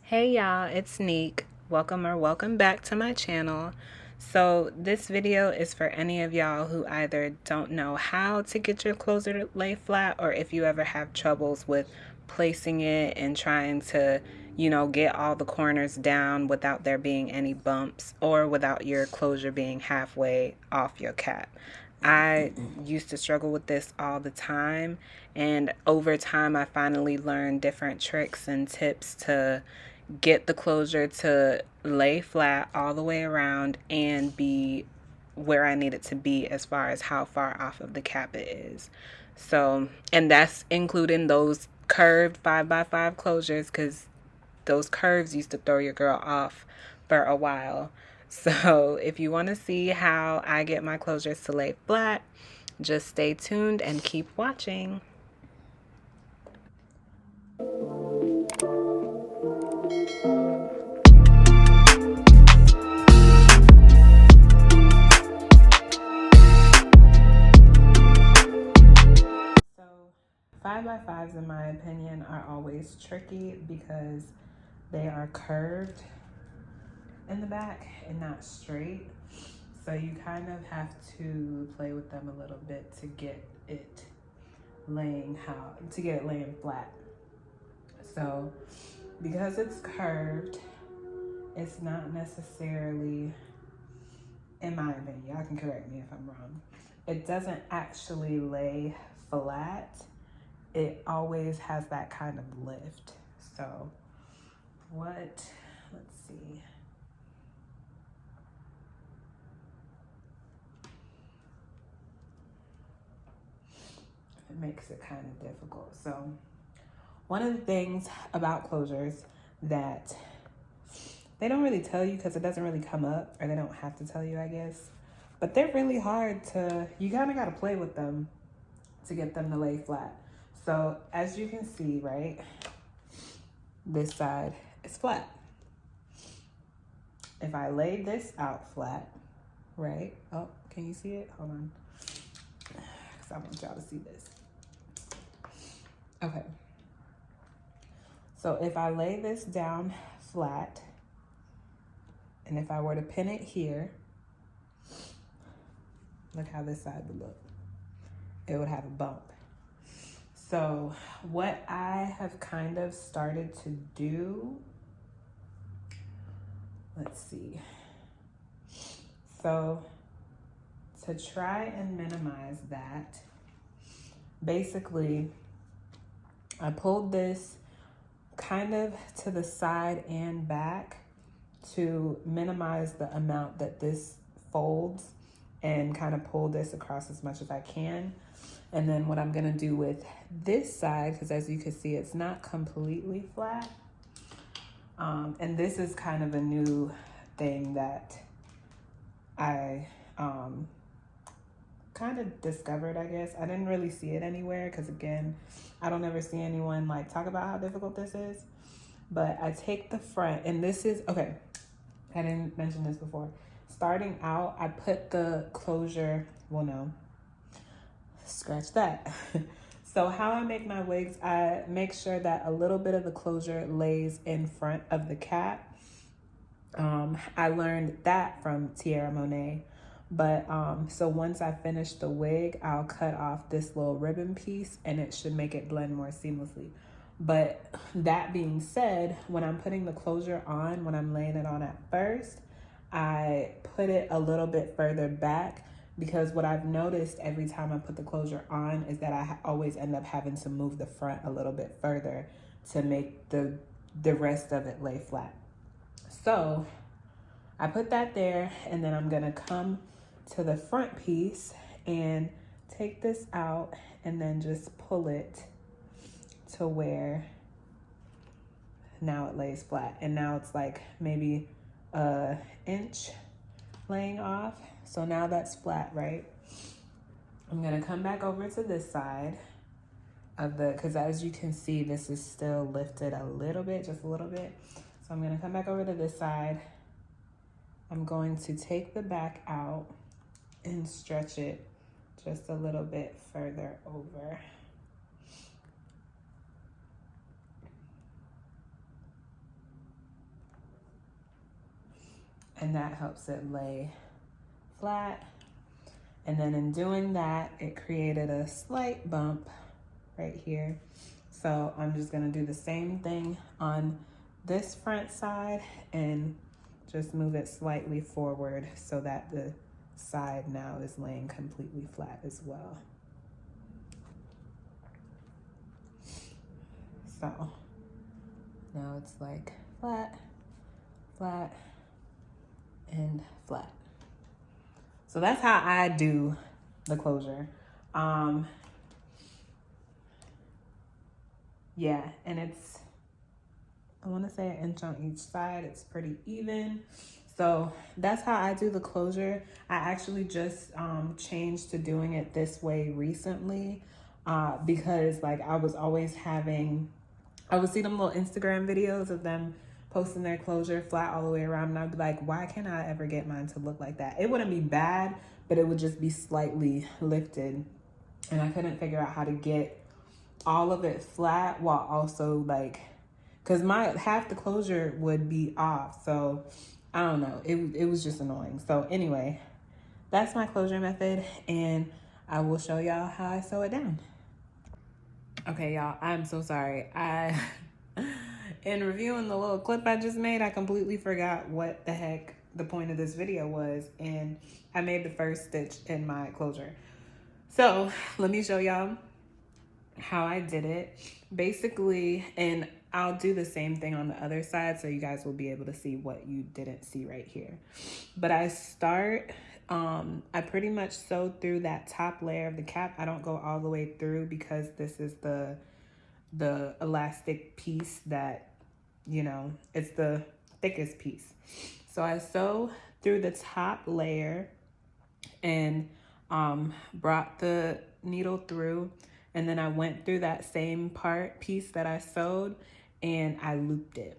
Hey y'all, it's Neek. Welcome back to my channel. So this video is for any of y'all who either don't know how to get your closer to lay flat, or if you ever have troubles with placing it and trying to, get all the corners down without there being any bumps or without your closure being halfway off your cap. I used to struggle with this all the time, and over time I finally learned different tricks and tips to get the closure to lay flat all the way around and be where I need it to be as far as how far off of the cap it is. So, and that's including those curved 5x5 closures, because those curves used to throw your girl off for a while. So, if you want to see how I get my closures to lay flat, just stay tuned and keep watching. So 5x5s, in my opinion, are always tricky because they are curved in the back and not straight. So you kind of have to play with them a little bit to get it laying flat. So because it's curved, it's not necessarily, in my opinion, y'all can correct me if I'm wrong, it doesn't actually lay flat. It always has that kind of lift. So let's see. It makes it kind of difficult. So one of the things about closures that they don't really tell you, because it doesn't really come up, or they don't have to tell you, I guess, but they're really hard to, you kind of got to play with them to get them to lay flat. So as you can see, right, this side is flat. If I lay this out flat, right? Oh, can you see it? Hold on, because I want y'all to see this. Okay. So if I lay this down flat, and if I were to pin it here, look how this side would look. It would have a bump. So what I have kind of started to do, let's see. So to try and minimize that, basically I pulled this kind of to the side and back to minimize the amount that this folds, and kind of pull this across as much as I can. And then what I'm gonna do with this side, because as you can see, it's not completely flat. And this is kind of a new thing that I kind of discovered, I guess. I didn't really see it anywhere, because again, I don't ever see anyone like talk about how difficult this is. But I take the front, and this is, okay, I didn't mention this before. Starting out, I put the closure, well, no, scratch that. So how I make my wigs, I make sure that a little bit of the closure lays in front of the cap. I learned that from Tierra Monet. But so once I finish the wig, I'll cut off this little ribbon piece, and it should make it blend more seamlessly. But that being said, when I'm putting the closure on, when I'm laying it on at first, I put it a little bit further back, because what I've noticed every time I put the closure on is that I always end up having to move the front a little bit further to make the rest of it lay flat. So I put that there, and then I'm gonna come to the front piece and take this out, and then just pull it to where now it lays flat. And now it's like maybe an inch laying off. So now that's flat, right? I'm gonna come back over to this side of the, because as you can see, this is still lifted a little bit, just a little bit. So I'm gonna come back over to this side. I'm going to take the back out and stretch it just a little bit further over. and that helps it lay flat. And then in doing that, it created a slight bump right here. So I'm just gonna do the same thing on this front side and just move it slightly forward so that the side now is laying completely flat as well. So now it's like flat, flat, and flat. So that's how I do the closure. Yeah, and it's, I want to say an inch on each side. It's pretty even. So that's how I do the closure. I actually just changed to doing it this way recently because like I was always having, I would see them little Instagram videos of them posting their closure flat all the way around, and I'd be like, why can't I ever get mine to look like that? It wouldn't be bad, but it would just be slightly lifted, and I couldn't figure out how to get all of it flat while also like, because my half the closure would be off, so I don't know, it was just annoying. So anyway, that's my closure method, and I will show y'all how I sew it down. Okay, y'all, I'm so sorry. In reviewing the little clip I just made, I completely forgot what the heck the point of this video was, and I made the first stitch in my closure. So let me show y'all how I did it. Basically, and I'll do the same thing on the other side so you guys will be able to see what you didn't see right here. But I start, I pretty much sew through that top layer of the cap. I don't go all the way through because this is the elastic piece that, you know, it's the thickest piece. So I sew through the top layer and brought the needle through, and then I went through that same piece that I sewed, and I looped it.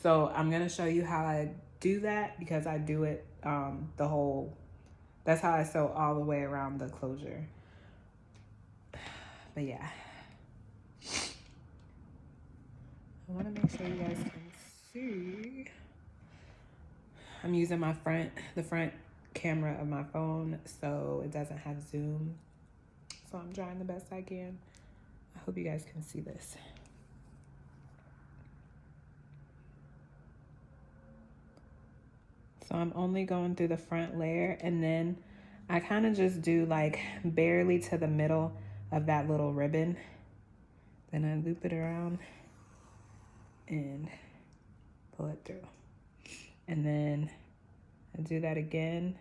So I'm gonna show you how I do that because I do it that's how I sew all the way around the closure. But yeah, I want to make sure you guys can see. I'm using the front camera of my phone so it doesn't have zoom. So I'm trying the best I can. I hope you guys can see this. So I'm only going through the front layer, and then I kind of just do like barely to the middle of that little ribbon. Then I loop it around and pull it through. And then I do that again.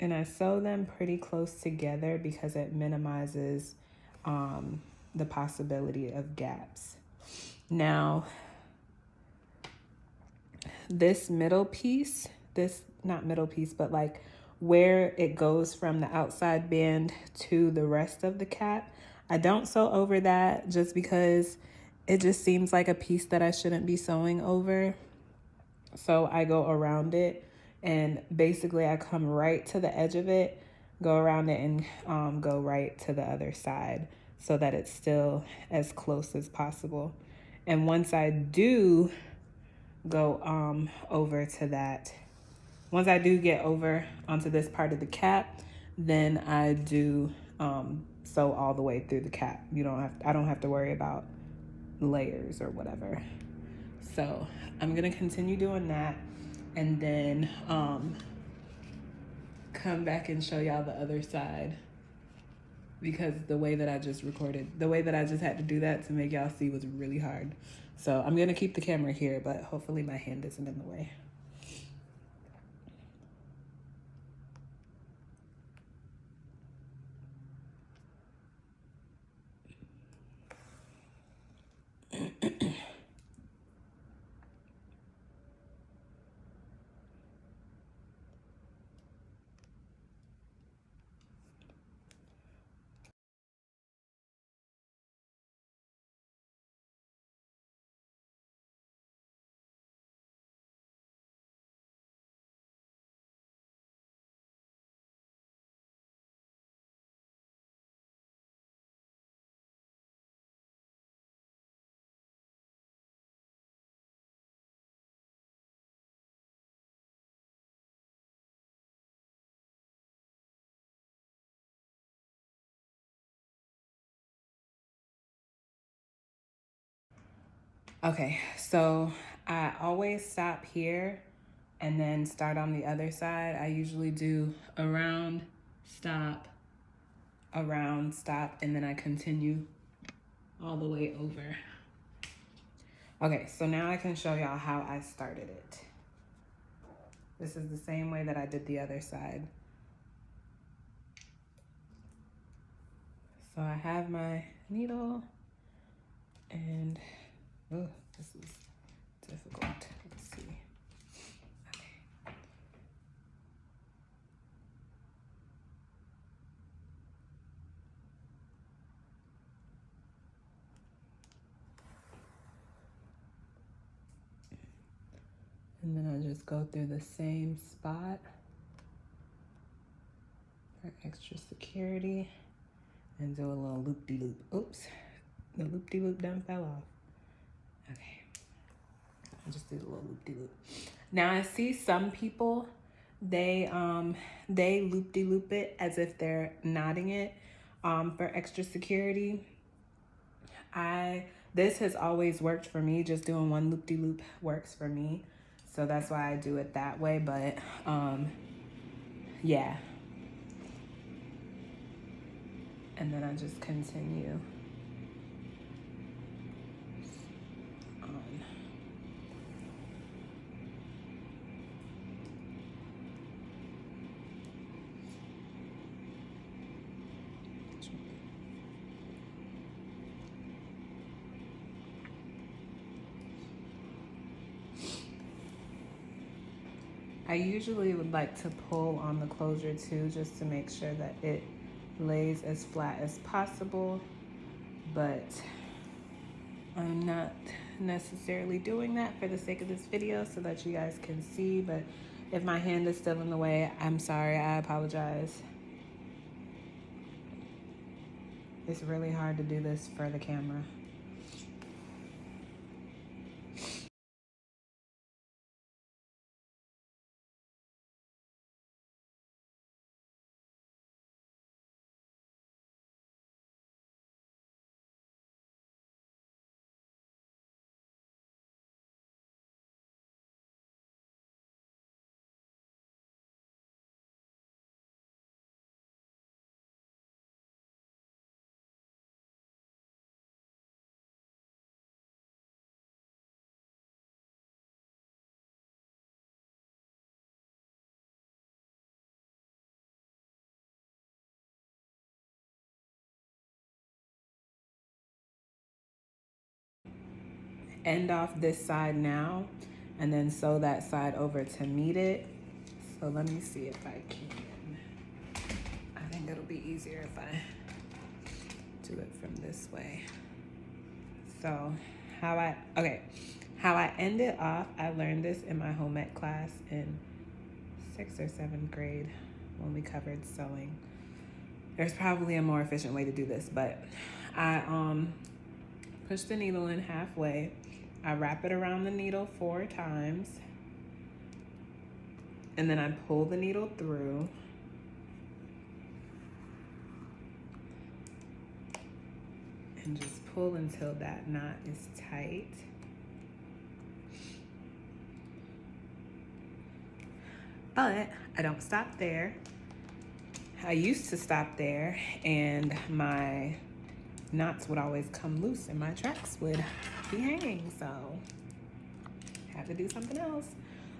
And I sew them pretty close together because it minimizes the possibility of gaps. Now, this middle piece, not middle piece, but like where it goes from the outside band to the rest of the cap, I don't sew over that just because it just seems like a piece that I shouldn't be sewing over. So I go around it, and basically I come right to the edge of it, go around it, and go right to the other side so that it's still as close as possible. And once I do go over to that, once I do get over onto this part of the cap, then I do sew all the way through the cap. I don't have to worry about layers or whatever. So I'm gonna continue doing that, and then come back and show y'all the other side, because the way that I just had to do that to make y'all see was really hard. So I'm gonna keep the camera here, but hopefully my hand isn't in the way. Okay, so I always stop here and then start on the other side. I usually do around, stop, around, stop, and then I continue all the way over. Okay, so now I can show y'all how I started it. This is the same way that I did the other side. So I have my needle and, oh, this is difficult. Let's see. Okay. And then I just go through the same spot for extra security and do a little loop-de-loop. Oops, the loop-de-loop done fell off. Okay, I just did a little loop-de-loop. Now I see some people, they loop-de-loop it as if they're knotting it for extra security. This has always worked for me. Just doing one loop-de-loop works for me. So that's why I do it that way. But yeah. And then I just continue on. I usually would like to pull on the closure too, just to make sure that it lays as flat as possible, but I'm not necessarily doing that for the sake of this video so that you guys can see. But if my hand is still in the way, I'm sorry, I apologize. It's really hard to do this for the camera. End off this side now and then sew that side over to meet it. So let me see if I can. I think it'll be easier if I do it from this way. So how I end it off, I learned this in my home ec class in 6th or 7th grade when we covered sewing. There's probably a more efficient way to do this, but I push the needle in halfway. I wrap it around the needle 4 times. And then I pull the needle through. And just pull until that knot is tight. But I don't stop there. I used to stop there and my knots would always come loose and my tracks would be hanging, so I had to do something else.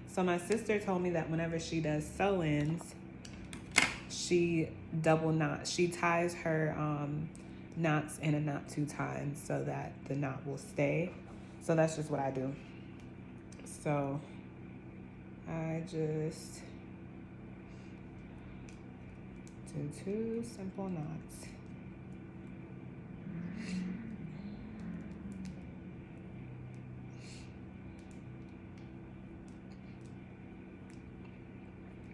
So my sister told me that whenever she does sew-ins, she double knots. She ties her knots in a knot 2 times so that the knot will stay. So that's just what I do. So I just do 2 simple knots.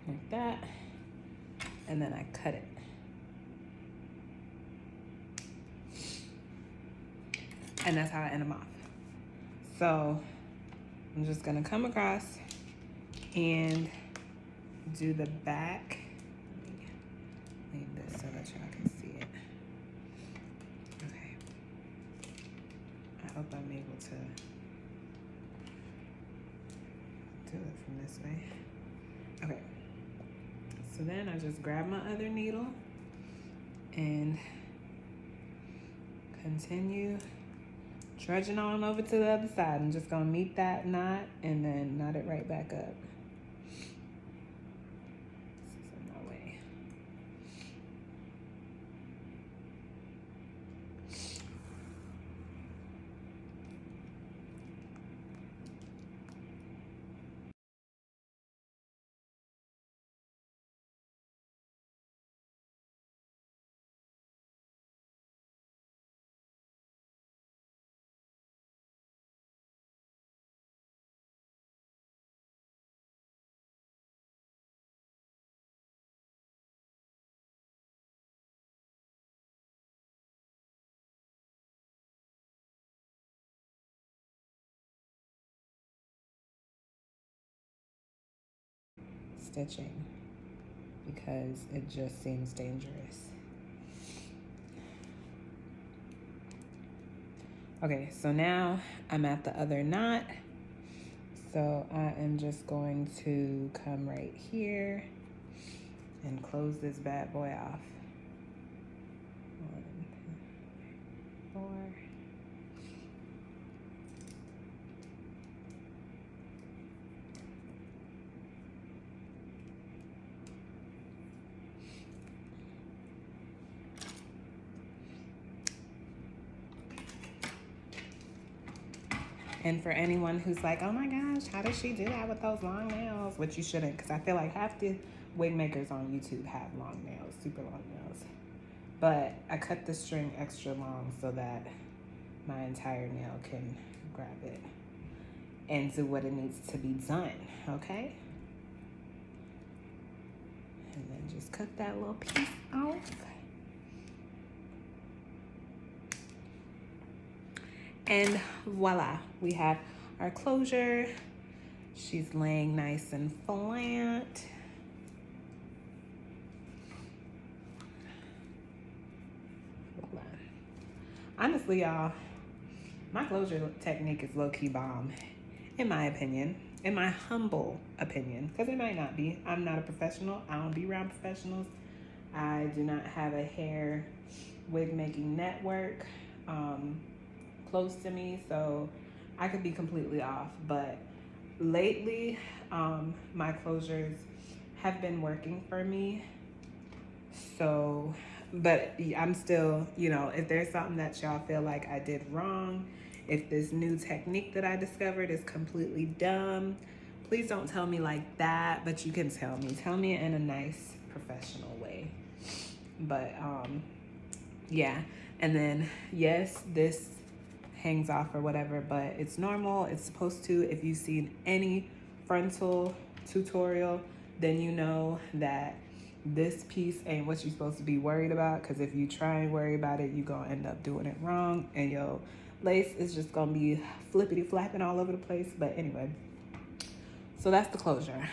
Like that. And then I cut it. And that's how I end them off. So I'm just gonna come across and do the back. Leave this so that y'all can see it. Okay. I hope I'm able to do it from this way. Okay. So then I just grab my other needle and continue trudging on over to the other side. I'm just gonna meet that knot and then knot it right back up. This is in my way. Stitching because it just seems dangerous. Okay, so now I'm at the other knot. So I am just going to come right here and close this bad boy off. 1, 2, 3, 4. And for anyone who's like, oh my gosh, how does she do that with those long nails? Which you shouldn't, because I feel like half the wig makers on YouTube have long nails, super long nails. But I cut the string extra long so that my entire nail can grab it and do what it needs to be done, okay? And then just cut that little piece off. And voila, we have our closure. She's laying nice and flat. Voila. Honestly, y'all, my closure technique is low-key bomb, in my opinion, in my humble opinion, because it might not be. I'm not a professional. I don't be around professionals. I do not have a hair wig making network close to me, so I could be completely off. But lately, my closures have been working for me. So, but I'm still, you know, if there's something that y'all feel like I did wrong, if this new technique that I discovered is completely dumb, please don't tell me like that, but you can tell me. Tell me in a nice, professional way. But, yeah. And then, yes, this hangs off or whatever, but it's normal. It's supposed to. If you've seen any frontal tutorial, then you know that this piece ain't what you're supposed to be worried about, because if you try and worry about it, you're gonna end up doing it wrong and your lace is just gonna be flippity flapping all over the place. But anyway, so that's the closure.